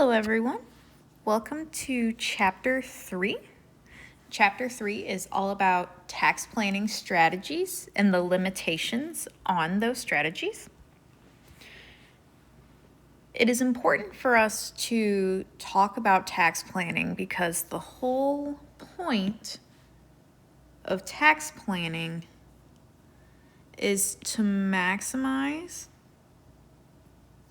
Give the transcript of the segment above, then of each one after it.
Hello everyone, welcome to Chapter 3. Chapter 3 is all about tax planning strategies and the limitations on those strategies. It is important for us to talk about tax planning because the whole point of tax planning is to maximize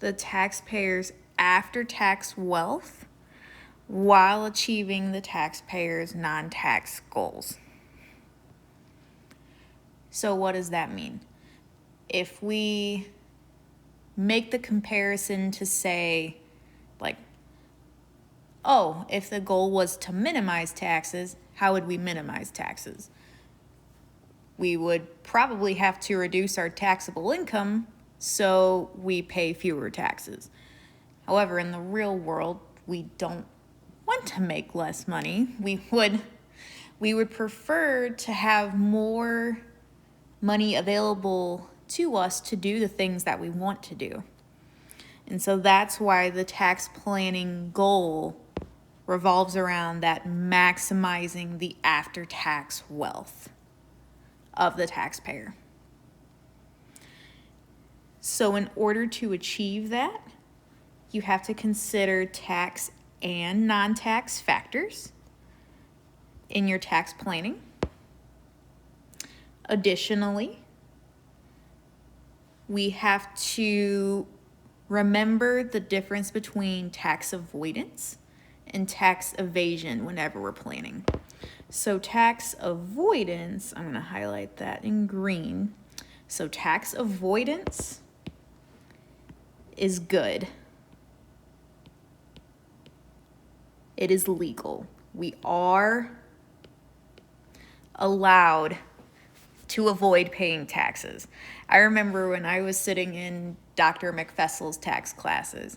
the taxpayer's after-tax wealth while achieving the taxpayer's non-tax goals. So what does that mean? If we make the comparison to say, like, oh, if the goal was to minimize taxes, how would we minimize taxes? We would probably have to reduce our taxable income so we pay fewer taxes. However, in the real world, we don't want to make less money. We would prefer to have more money available to us to do the things that we want to do. And so that's why the tax planning goal revolves around that maximizing the after-tax wealth of the taxpayer. So in order to achieve that, you have to consider tax and non-tax factors in your tax planning. Additionally, we have to remember the difference between tax avoidance and tax evasion whenever we're planning. So tax avoidance, I'm going to highlight that in green. So tax avoidance is good. It is legal. We are allowed to avoid paying taxes. I remember when I was sitting in Dr. McFessel's tax classes,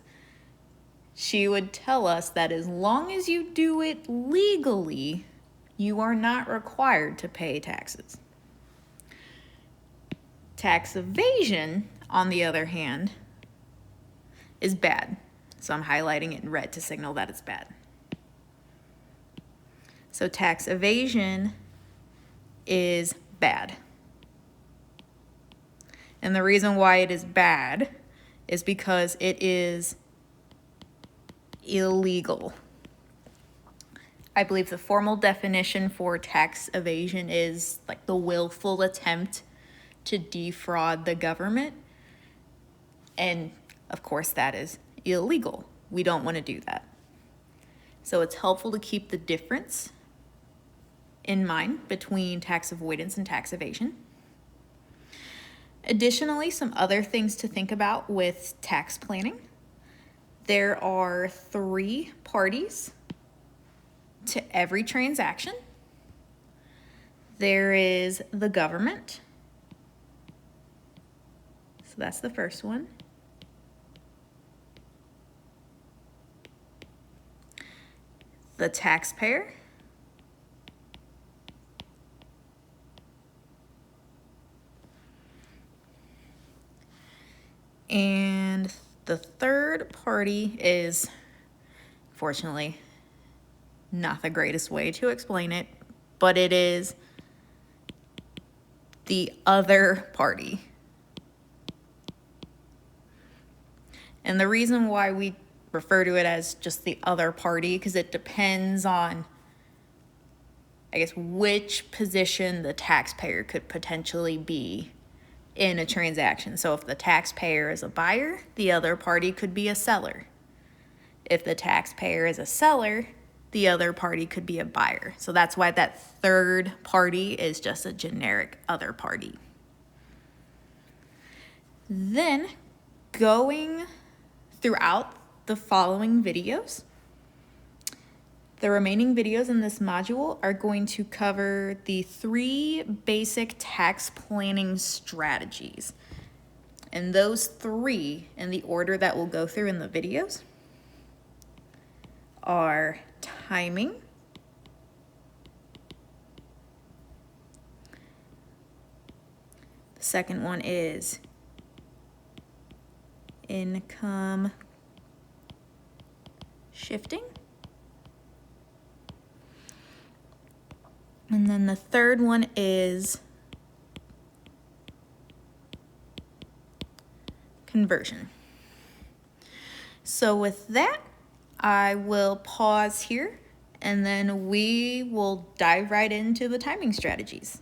she would tell us that as long as you do it legally, you are not required to pay taxes. Tax evasion, on the other hand, is bad. So I'm highlighting it in red to signal that it's bad. So tax evasion is bad. And the reason why it is bad is because it is illegal. I believe the formal definition for tax evasion is like the willful attempt to defraud the government. And of course, that is illegal. We don't want to do that. So it's helpful to keep the difference in mind between tax avoidance and tax evasion. Additionally, some other things to think about with tax planning. There are 3 parties to every transaction. There is the government. So that's the first one. The taxpayer. And the third party is, fortunately, not the greatest way to explain it, but it is the other party. And the reason why we refer to it as just the other party, because it depends on, I guess, which position the taxpayer could potentially be in a transaction. So if the taxpayer is a buyer, the other party could be a seller. If the taxpayer is a seller, the other party could be a buyer. So that's why that third party is just a generic other party. Then, going throughout the following videos, the remaining videos in this module are going to cover the 3 basic tax planning strategies. And those 3, in the order that we'll go through in the videos, are timing, the second one is income shifting. And then the third one is conversion. So with that, I will pause here and then we will dive right into the timing strategies.